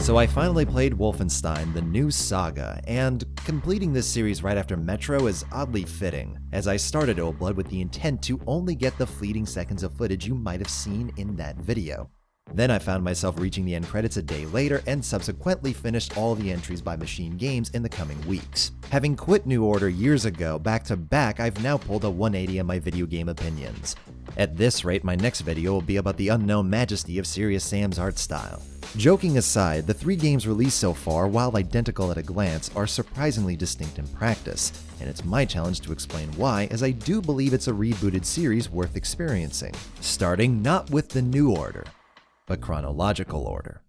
So I finally played Wolfenstein, the new Saga, and completing this series right after Metro is oddly fitting, as I started Old Blood with the intent to only get the fleeting seconds of footage you might have seen in that video. Then I found myself reaching the end credits a day later and subsequently finished all the entries by Machine Games in the coming weeks. Having quit New Order years ago, back to back, I've now pulled a 180 on my video game opinions. At this rate, my next video will be about the unknown majesty of Serious Sam's art style. Joking aside, the 3 games released so far, while identical at a glance, are surprisingly distinct in practice, and it's my challenge to explain why, as I do believe it's a rebooted series worth experiencing, starting not with the New Order, but chronological order.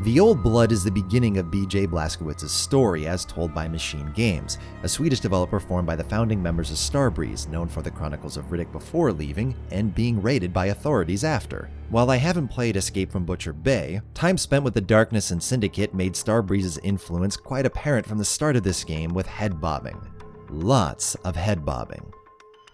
The Old Blood is the beginning of B.J. Blazkowicz's story as told by Machine Games, a Swedish developer formed by the founding members of Starbreeze, known for the Chronicles of Riddick before leaving and being raided by authorities after. While I haven't played Escape from Butcher Bay, time spent with the Darkness and Syndicate made Starbreeze's influence quite apparent from the start of this game with head bobbing. Lots of head bobbing.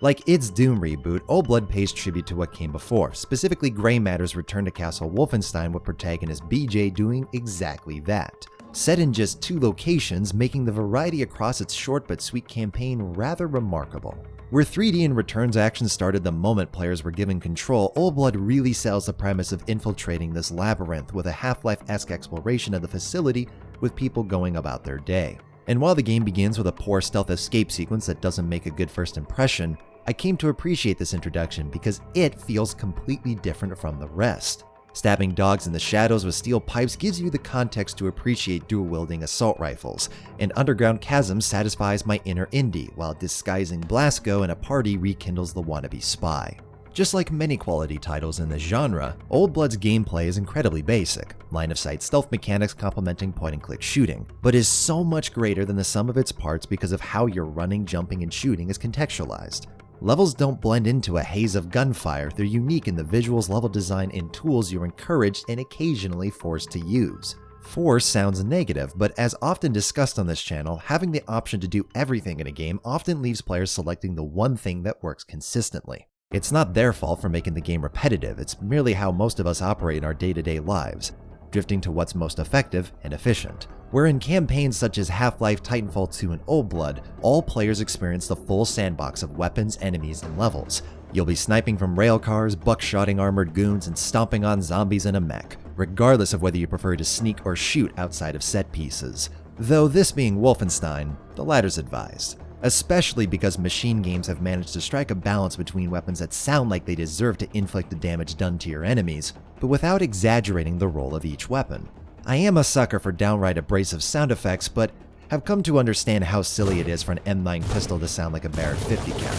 Like its Doom reboot, Old Blood pays tribute to what came before, specifically Grey Matter's return to Castle Wolfenstein with protagonist BJ doing exactly that. Set in just 2 locations, making the variety across its short but sweet campaign rather remarkable. Where 3D and returns action started the moment players were given control, Old Blood really sells the premise of infiltrating this labyrinth with a Half-Life-esque exploration of the facility with people going about their day. And while the game begins with a poor stealth escape sequence that doesn't make a good first impression, I came to appreciate this introduction because it feels completely different from the rest. Stabbing dogs in the shadows with steel pipes gives you the context to appreciate dual-wielding assault rifles, and Underground Chasm satisfies my inner indie, while disguising Blasco in a party rekindles the wannabe spy. Just like many quality titles in this genre, Old Blood's gameplay is incredibly basic, line-of-sight stealth mechanics complementing point-and-click shooting, but is so much greater than the sum of its parts because of how your running, jumping, and shooting is contextualized. Levels don't blend into a haze of gunfire, they're unique in the visuals, level design, and tools you're encouraged and occasionally forced to use. Force sounds negative, but as often discussed on this channel, having the option to do everything in a game often leaves players selecting the one thing that works consistently. It's not their fault for making the game repetitive, it's merely how most of us operate in our day-to-day lives, drifting to what's most effective and efficient. Where in campaigns such as Half-Life, Titanfall 2, and Old Blood, all players experience the full sandbox of weapons, enemies, and levels. You'll be sniping from railcars, buckshotting armored goons, and stomping on zombies in a mech, regardless of whether you prefer to sneak or shoot outside of set pieces. Though this being Wolfenstein, the latter's advised. Especially because Machine Games have managed to strike a balance between weapons that sound like they deserve to inflict the damage done to your enemies, but without exaggerating the role of each weapon. I am a sucker for downright abrasive sound effects, but have come to understand how silly it is for an M9 pistol to sound like a Barrett 50 cal.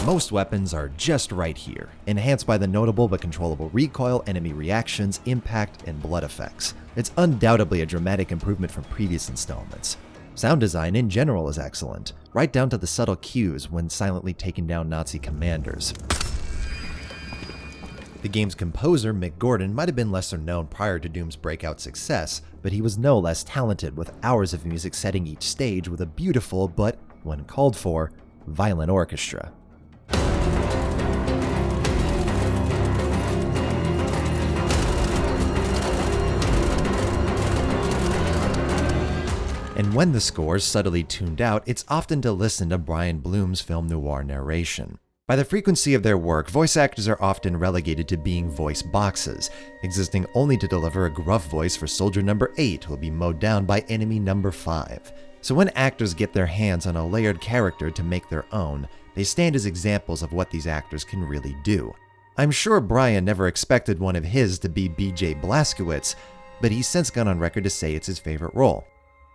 Most weapons are just right here, enhanced by the notable but controllable recoil, enemy reactions, impact, and blood effects. It's undoubtedly a dramatic improvement from previous installments. Sound design in general is excellent, right down to the subtle cues when silently taking down Nazi commanders. The game's composer, Mick Gordon, might have been lesser known prior to Doom's breakout success, but he was no less talented, with hours of music setting each stage with a beautiful, but, when called for, violent orchestra. And when the score's subtly tuned out, it's often to listen to Brian Bloom's film noir narration. By the frequency of their work, voice actors are often relegated to being voice boxes, existing only to deliver a gruff voice for Soldier Number 8 who will be mowed down by Enemy Number 5. So when actors get their hands on a layered character to make their own, they stand as examples of what these actors can really do. I'm sure Brian never expected one of his to be B.J. Blazkowicz, but he's since gone on record to say it's his favorite role.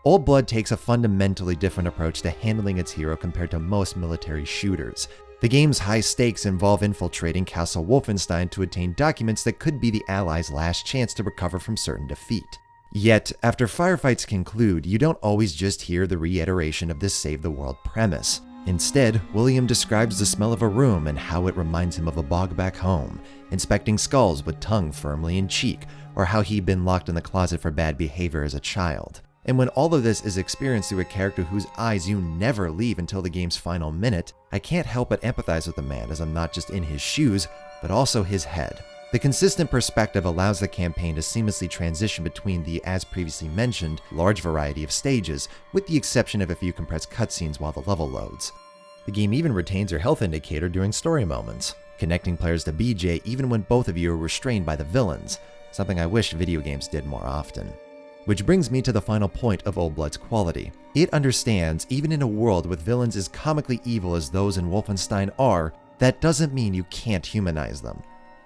Old Blood takes a fundamentally different approach to handling its hero compared to most military shooters. The game's high stakes involve infiltrating Castle Wolfenstein to attain documents that could be the Allies' last chance to recover from certain defeat. Yet, after firefights conclude, you don't always just hear the reiteration of this save-the-world premise. Instead, William describes the smell of a room and how it reminds him of a bog back home, inspecting skulls with tongue firmly in cheek, or how he'd been locked in the closet for bad behavior as a child. And when all of this is experienced through a character whose eyes you never leave until the game's final minute, I can't help but empathize with the man, as I'm not just in his shoes, but also his head. The consistent perspective allows the campaign to seamlessly transition between the, as previously mentioned, large variety of stages, with the exception of a few compressed cutscenes while the level loads. The game even retains your health indicator during story moments, connecting players to BJ even when both of you are restrained by the villains, something I wish video games did more often. Which brings me to the final point of Old Blood's quality. It understands, even in a world with villains as comically evil as those in Wolfenstein are, that doesn't mean you can't humanize them.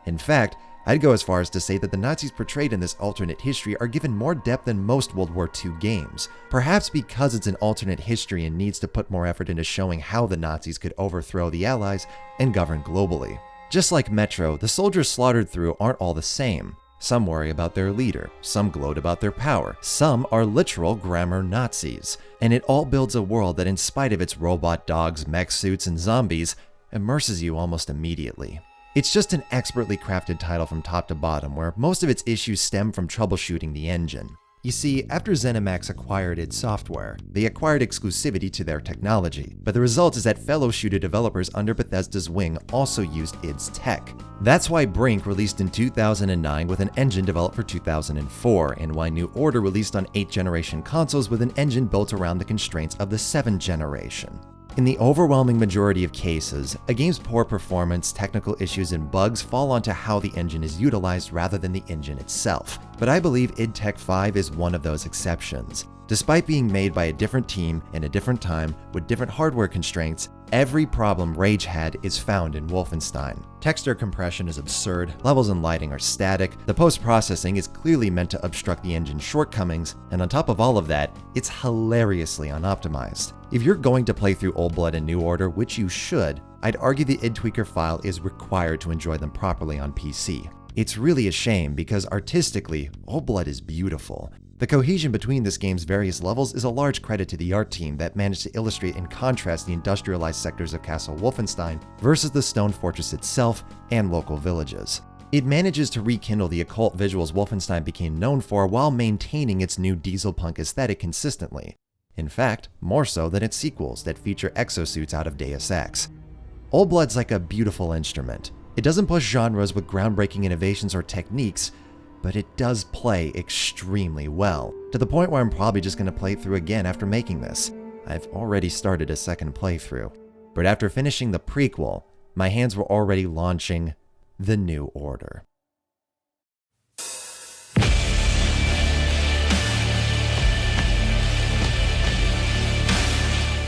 In fact, I'd go as far as to say that the Nazis portrayed in this alternate history are given more depth than most World War II games, perhaps because it's an alternate history and needs to put more effort into showing how the Nazis could overthrow the Allies and govern globally. Just like Metro, the soldiers slaughtered through aren't all the same. Some worry about their leader, some gloat about their power, some are literal grammar Nazis, and it all builds a world that, in spite of its robot dogs, mech suits, and zombies, immerses you almost immediately. It's just an expertly crafted title from top to bottom, where most of its issues stem from troubleshooting the engine. You see, after ZeniMax acquired id Software, they acquired exclusivity to their technology, but the result is that fellow shooter developers under Bethesda's wing also used id's tech. That's why Brink released in 2009 with an engine developed for 2004, and why New Order released on 8th generation consoles with an engine built around the constraints of the 7th generation. In the overwhelming majority of cases, a game's poor performance, technical issues, and bugs fall onto how the engine is utilized rather than the engine itself. But I believe id Tech 5 is one of those exceptions. Despite being made by a different team in a different time with different hardware constraints, every problem Rage had is found in Wolfenstein. Texture compression is absurd, levels and lighting are static, the post-processing is clearly meant to obstruct the engine's shortcomings, and on top of all of that, it's hilariously unoptimized. If you're going to play through Old Blood and New Order, which you should, I'd argue the id Tweaker file is required to enjoy them properly on PC. It's really a shame because artistically, Old Blood is beautiful. The cohesion between this game's various levels is a large credit to the art team that managed to illustrate and contrast the industrialized sectors of Castle Wolfenstein versus the stone fortress itself and local villages. It manages to rekindle the occult visuals Wolfenstein became known for while maintaining its new diesel punk aesthetic consistently. In fact, more so than its sequels that feature exosuits out of Deus Ex. Old Blood's like a beautiful instrument. It doesn't push genres with groundbreaking innovations or techniques, but it does play extremely well, to the point where I'm probably just going to play through again after making this. I've already started a second playthrough, but after finishing the prequel, my hands were already launching the New Order.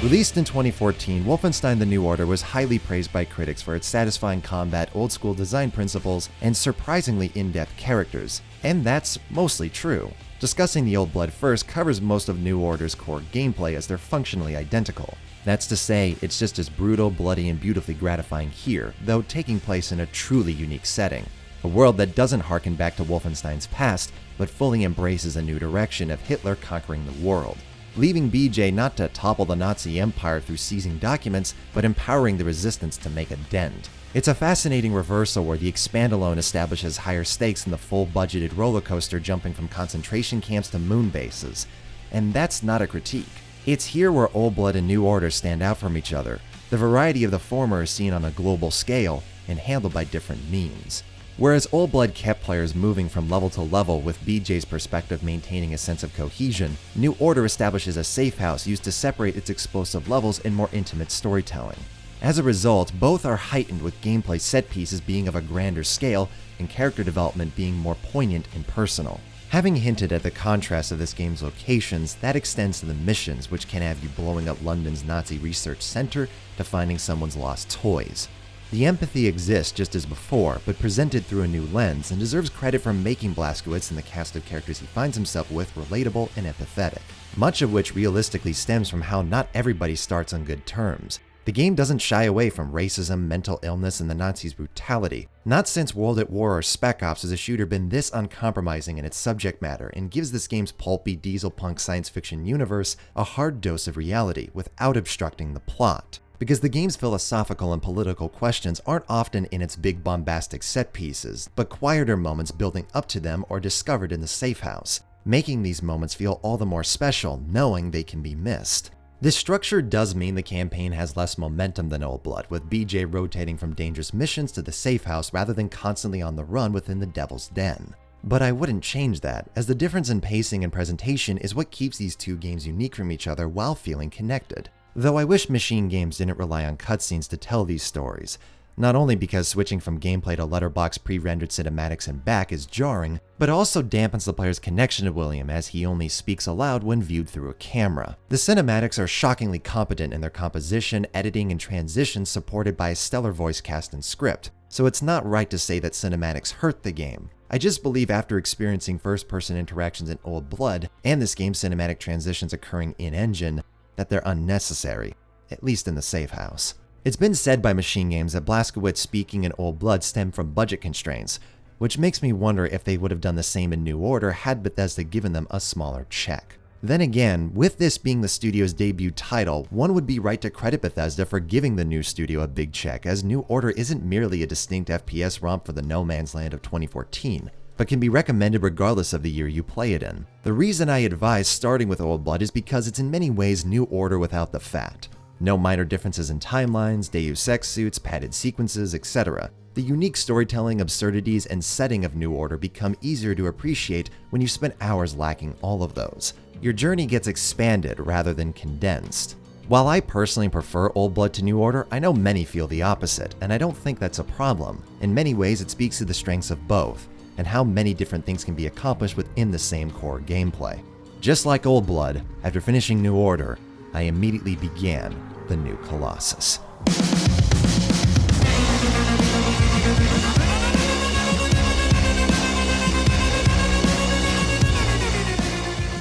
Released in 2014, Wolfenstein: The New Order was highly praised by critics for its satisfying combat, old-school design principles, and surprisingly in-depth characters. And that's mostly true. Discussing the Old Blood first covers most of New Order's core gameplay as they're functionally identical. That's to say, it's just as brutal, bloody, and beautifully gratifying here, though taking place in a truly unique setting. A world that doesn't harken back to Wolfenstein's past, but fully embraces a new direction of Hitler conquering the world, leaving BJ not to topple the Nazi Empire through seizing documents, but empowering the resistance to make a dent. It's a fascinating reversal where the Expand-Alone establishes higher stakes than the full-budgeted roller coaster jumping from concentration camps to moon bases. And that's not a critique. It's here where Old Blood and New Order stand out from each other. The variety of the former is seen on a global scale and handled by different means. Whereas Old Blood kept players moving from level to level with BJ's perspective maintaining a sense of cohesion, New Order establishes a safe house used to separate its explosive levels and more intimate storytelling. As a result, both are heightened with gameplay set pieces being of a grander scale and character development being more poignant and personal. Having hinted at the contrast of this game's locations, that extends to the missions, which can have you blowing up London's Nazi research center to finding someone's lost toys. The empathy exists just as before, but presented through a new lens, and deserves credit for making Blazkowicz and the cast of characters he finds himself with relatable and empathetic, much of which realistically stems from how not everybody starts on good terms. The game doesn't shy away from racism, mental illness, and the Nazis' brutality. Not since World at War or Spec Ops has a shooter been this uncompromising in its subject matter, and gives this game's pulpy diesel punk science fiction universe a hard dose of reality without obstructing the plot. because the game's philosophical and political questions aren't often in its big bombastic set pieces, but quieter moments building up to them or discovered in the safe house, making these moments feel all the more special knowing they can be missed. This structure does mean the campaign has less momentum than Old Blood, with BJ rotating from dangerous missions to the safe house rather than constantly on the run within the Devil's Den. But I wouldn't change that, as the difference in pacing and presentation is what keeps these two games unique from each other while feeling connected. Though I wish Machine Games didn't rely on cutscenes to tell these stories, not only because switching from gameplay to letterbox pre-rendered cinematics and back is jarring, but also dampens the player's connection to William as he only speaks aloud when viewed through a camera. The cinematics are shockingly competent in their composition, editing, and transitions, supported by a stellar voice cast and script, so it's not right to say that cinematics hurt the game. I just believe after experiencing first-person interactions in Old Blood, and this game's cinematic transitions occurring in-engine, that they're unnecessary, at least in the safe house. It's been said by Machine Games that Blazkowicz speaking in Old Blood stemmed from budget constraints, which makes me wonder if they would have done the same in New Order had Bethesda given them a smaller check. Then again, with this being the studio's debut title, one would be right to credit Bethesda for giving the new studio a big check, as New Order isn't merely a distinct FPS romp for the no man's land of 2014, but can be recommended regardless of the year you play it in. The reason I advise starting with Old Blood is because it's in many ways New Order without the fat. No minor differences in timelines, Deus Ex suits, padded sequences, etc. The unique storytelling, absurdities, and setting of New Order become easier to appreciate when you spend hours lacking all of those. Your journey gets expanded rather than condensed. While I personally prefer Old Blood to New Order, I know many feel the opposite, and I don't think that's a problem. In many ways, it speaks to the strengths of both, and how many different things can be accomplished within the same core gameplay. Just like Old Blood, after finishing New Order, I immediately began the new Colossus.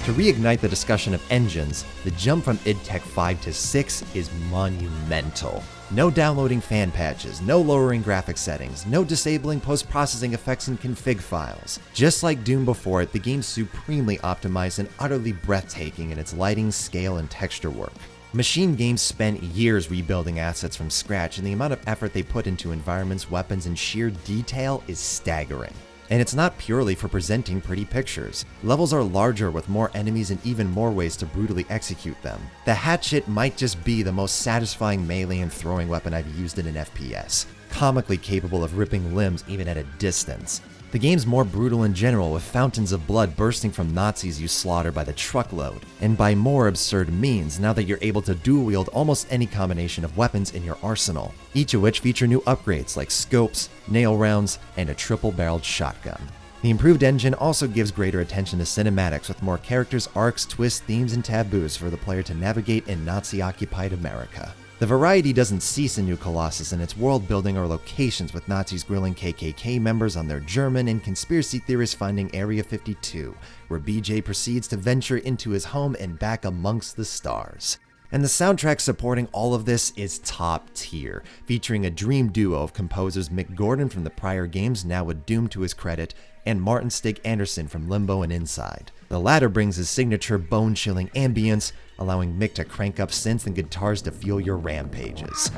To reignite the discussion of engines, the jump from id Tech 5 to 6 is monumental. No downloading fan patches, no lowering graphic settings, no disabling post-processing effects and config files. Just like Doom before it, the game's supremely optimized and utterly breathtaking in its lighting, scale, and texture work. Machine Games spent years rebuilding assets from scratch, and the amount of effort they put into environments, weapons, and sheer detail is staggering. And it's not purely for presenting pretty pictures. Levels are larger with more enemies and even more ways to brutally execute them. The hatchet might just be the most satisfying melee and throwing weapon I've used in an FPS, comically capable of ripping limbs even at a distance. The game's more brutal in general, with fountains of blood bursting from Nazis you slaughter by the truckload, and by more absurd means now that you're able to dual-wield almost any combination of weapons in your arsenal, each of which feature new upgrades like scopes, nail rounds, and a triple-barreled shotgun. The improved engine also gives greater attention to cinematics, with more characters, arcs, twists, themes, and taboos for the player to navigate in Nazi-occupied America. The variety doesn't cease in New Colossus in its world building or locations, with Nazis grilling KKK members on their German and conspiracy theorists finding Area 52, where BJ proceeds to venture into his home and back amongst the stars. And the soundtrack supporting all of this is top tier, featuring a dream duo of composers Mick Gordon from the prior games, now with Doom to his credit, and Martin Stig Anderson from Limbo and Inside. The latter brings his signature bone-chilling ambience, allowing Mick to crank up synths and guitars to fuel your rampages.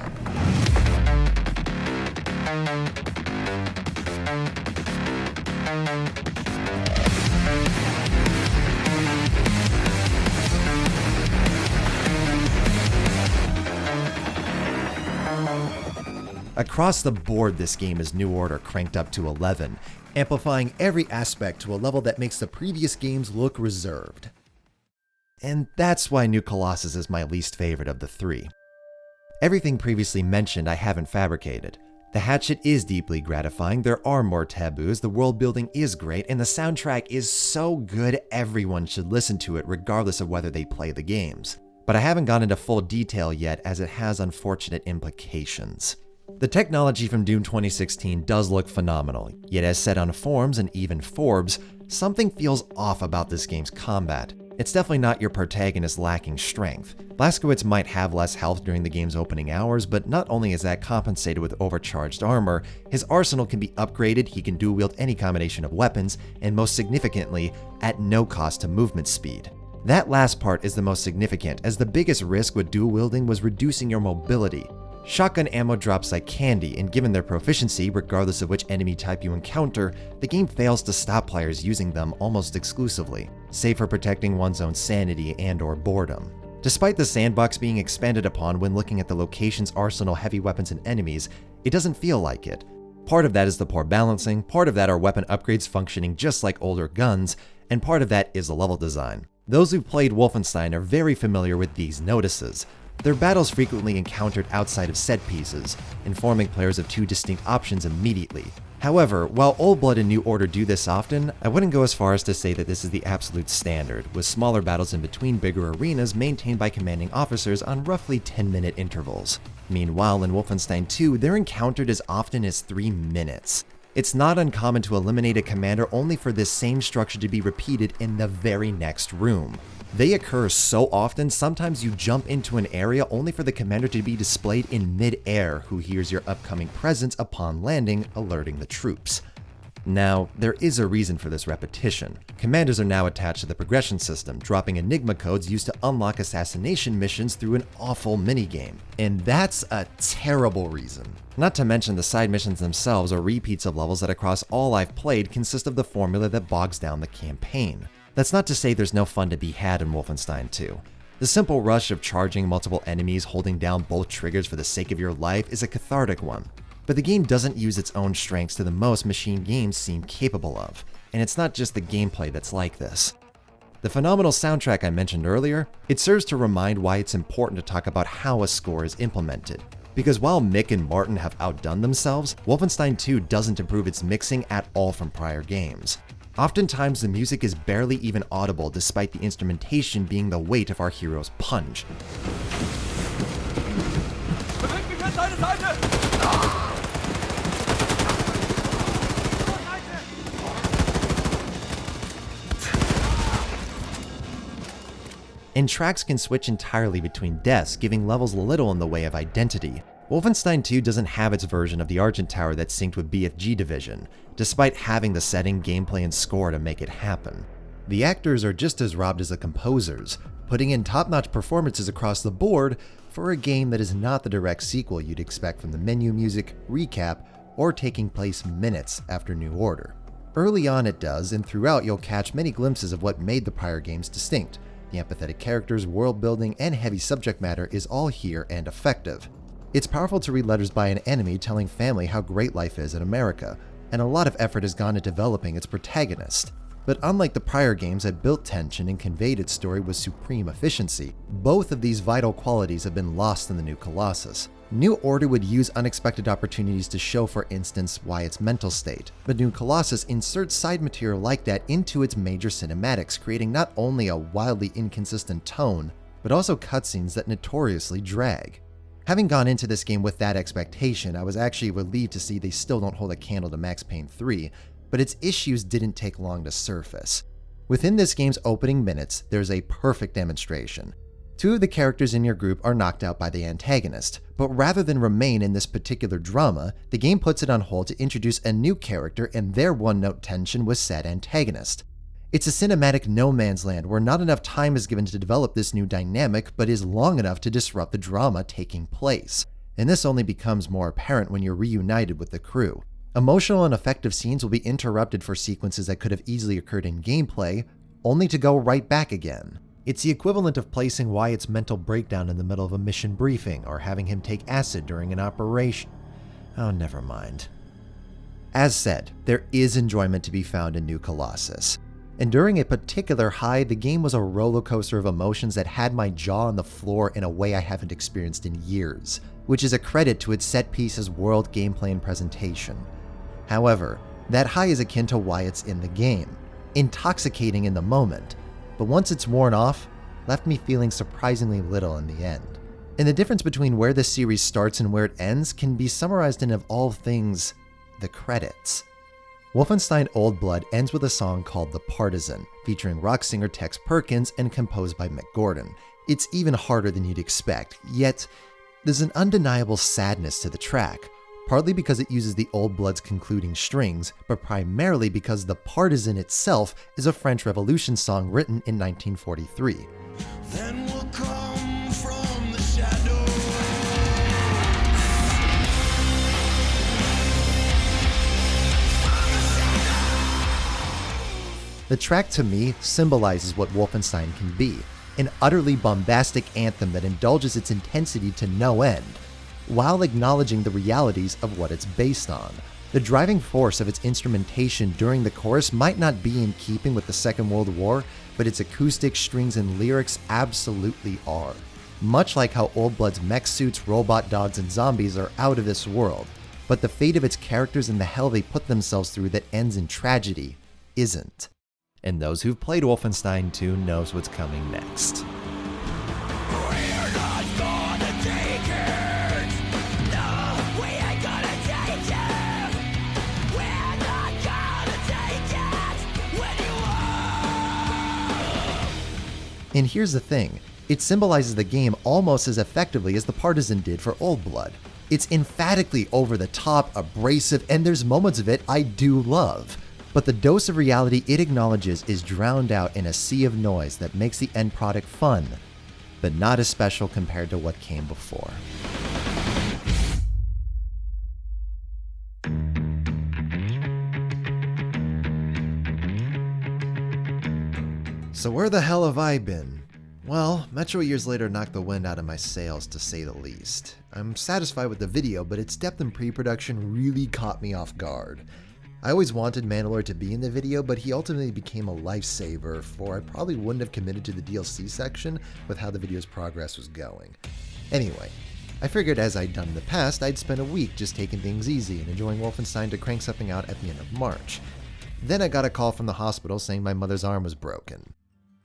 Across the board, this game is New Order cranked up to 11, amplifying every aspect to a level that makes the previous games look reserved. And that's why New Colossus is my least favorite of the three. Everything previously mentioned I haven't fabricated. The hatchet is deeply gratifying, there are more taboos, the world building is great, and the soundtrack is so good everyone should listen to it regardless of whether they play the games. But I haven't gone into full detail yet, as it has unfortunate implications. The technology from Doom 2016 does look phenomenal, yet as said on forums and even Forbes, something feels off about this game's combat. It's definitely not your protagonist lacking strength. Blazkowicz might have less health during the game's opening hours, but not only is that compensated with overcharged armor, his arsenal can be upgraded, he can dual-wield any combination of weapons, and most significantly, at no cost to movement speed. That last part is the most significant, as the biggest risk with dual wielding was reducing your mobility. Shotgun ammo drops like candy, and given their proficiency, regardless of which enemy type you encounter, the game fails to stop players using them almost exclusively, save for protecting one's own sanity and/or boredom. Despite the sandbox being expanded upon when looking at the location's arsenal, heavy weapons, and enemies, it doesn't feel like it. Part of that is the poor balancing, part of that are weapon upgrades functioning just like older guns, and part of that is the level design. Those who've played Wolfenstein are very familiar with these notices. Their battles frequently encountered outside of set pieces, informing players of two distinct options immediately. However, while Old Blood and New Order do this often, I wouldn't go as far as to say that this is the absolute standard, with smaller battles in between bigger arenas maintained by commanding officers on roughly 10-minute intervals. Meanwhile, in Wolfenstein 2, they're encountered as often as 3 minutes. It's not uncommon to eliminate a commander only for this same structure to be repeated in the very next room. They occur so often, sometimes you jump into an area only for the commander to be displayed in mid-air, who hears your upcoming presence upon landing, alerting the troops. Now, there is a reason for this repetition. Commanders are now attached to the progression system, dropping Enigma codes used to unlock assassination missions through an awful minigame. And that's a terrible reason. Not to mention the side missions themselves are repeats of levels that across all I've played consist of the formula that bogs down the campaign. That's not to say there's no fun to be had in Wolfenstein 2. The simple rush of charging multiple enemies, holding down both triggers for the sake of your life is a cathartic one. But the game doesn't use its own strengths to the most machine games seem capable of, and it's not just the gameplay that's like this. The phenomenal soundtrack I mentioned earlier, it serves to remind why it's important to talk about how a score is implemented. Because while Mick and Martin have outdone themselves, Wolfenstein 2 doesn't improve its mixing at all from prior games. Oftentimes, the music is barely even audible despite the instrumentation being the weight of our hero's punch. And tracks can switch entirely between deaths, giving levels little in the way of identity. Wolfenstein 2 doesn't have its version of the Argent Tower that's synced with BFG Division, despite having the setting, gameplay, and score to make it happen. The actors are just as robbed as the composers, putting in top-notch performances across the board for a game that is not the direct sequel you'd expect from the menu music, recap, or taking place minutes after New Order. Early on it does, and throughout you'll catch many glimpses of what made the prior games distinct. The empathetic characters, world building, and heavy subject matter is all here and effective. It's powerful to read letters by an enemy telling family how great life is in America, and a lot of effort has gone into developing its protagonist. But unlike the prior games that built tension and conveyed its story with supreme efficiency, both of these vital qualities have been lost in the new Colossus. New Order would use unexpected opportunities to show, for instance, Wyatt's mental state, but New Colossus inserts side material like that into its major cinematics, creating not only a wildly inconsistent tone, but also cutscenes that notoriously drag. Having gone into this game with that expectation, I was actually relieved to see they still don't hold a candle to Max Payne 3, but its issues didn't take long to surface. Within this game's opening minutes, there's a perfect demonstration. Two of the characters in your group are knocked out by the antagonist, but rather than remain in this particular drama, the game puts it on hold to introduce a new character and their one-note tension with said antagonist. It's a cinematic no man's land where not enough time is given to develop this new dynamic, but is long enough to disrupt the drama taking place. And this only becomes more apparent when you're reunited with the crew. Emotional and effective scenes will be interrupted for sequences that could have easily occurred in gameplay, only to go right back again. It's the equivalent of placing Wyatt's mental breakdown in the middle of a mission briefing, or having him take acid during an operation. Oh, never mind. As said, there is enjoyment to be found in New Colossus. And during a particular high, the game was a roller coaster of emotions that had my jaw on the floor in a way I haven't experienced in years, which is a credit to its set pieces, world, gameplay, and presentation. However, that high is akin to Wyatt's in the game, intoxicating in the moment, but once it's worn off, left me feeling surprisingly little in the end. And the difference between where this series starts and where it ends can be summarized in, of all things, the credits. Wolfenstein Old Blood ends with a song called The Partisan, featuring rock singer Tex Perkins and composed by Mick Gordon. It's even harder than you'd expect, yet there's an undeniable sadness to the track, partly because it uses the Old Blood's concluding strings, but primarily because The Partisan itself is a French Revolution song written in 1943. Then we'll come from the shadows. The track, to me, symbolizes what Wolfenstein can be, an utterly bombastic anthem that indulges its intensity to no end, while acknowledging the realities of what it's based on. The driving force of its instrumentation during the chorus might not be in keeping with the Second World War, but its acoustic strings and lyrics absolutely are. Much like how Old Blood's mech suits, robot dogs, and zombies are out of this world, but the fate of its characters and the hell they put themselves through that ends in tragedy isn't. And those who've played Wolfenstein 2 knows what's coming next. We're not gonna take it. No, we ain't gonna take it. We're not gonna take it when you are. And here's the thing, it symbolizes the game almost as effectively as The Partisan did for Old Blood. It's emphatically over the top, abrasive, and there's moments of it I do love. But the dose of reality it acknowledges is drowned out in a sea of noise that makes the end product fun, but not as special compared to what came before. So where the hell have I been? Well, Metro years later knocked the wind out of my sails, to say the least. I'm satisfied with the video, but its depth in pre-production really caught me off guard. I always wanted Mandalore to be in the video, but he ultimately became a lifesaver, for I probably wouldn't have committed to the DLC section with how the video's progress was going. Anyway, I figured as I'd done in the past, I'd spend a week just taking things easy and enjoying Wolfenstein to crank something out at the end of March. Then I got a call from the hospital saying my mother's arm was broken.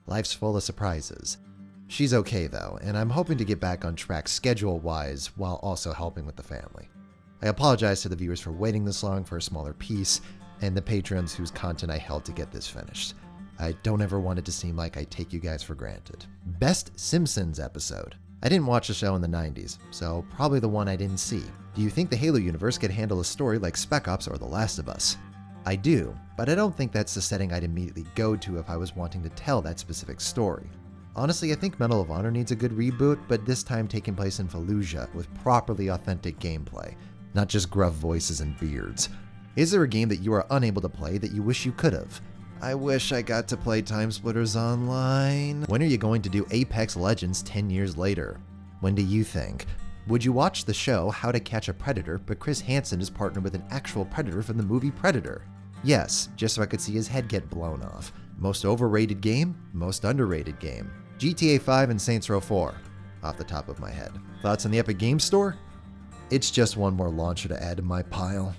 Life's full of surprises. She's okay though, and I'm hoping to get back on track schedule-wise while also helping with the family. I apologize to the viewers for waiting this long for a smaller piece, and the patrons whose content I held to get this finished. I don't ever want it to seem like I take you guys for granted. Best Simpsons episode. I didn't watch the show in the 90s, so probably the one I didn't see. Do you think the Halo universe could handle a story like Spec Ops or The Last of Us? I do, but I don't think that's the setting I'd immediately go to if I was wanting to tell that specific story. Honestly, I think Medal of Honor needs a good reboot, but this time taking place in Fallujah with properly authentic gameplay, not just gruff voices and beards. Is there a game that you are unable to play that you wish you could have? I wish I got to play Timesplitters Online. When are you going to do Apex Legends 10 years later? When do you think? Would you watch the show How to Catch a Predator, but Chris Hansen is partnered with an actual predator from the movie Predator? Yes, just so I could see his head get blown off. Most overrated game? Most underrated game. GTA 5 and Saints Row 4, off the top of my head. Thoughts on the Epic Games Store? It's just one more launcher to add to my pile.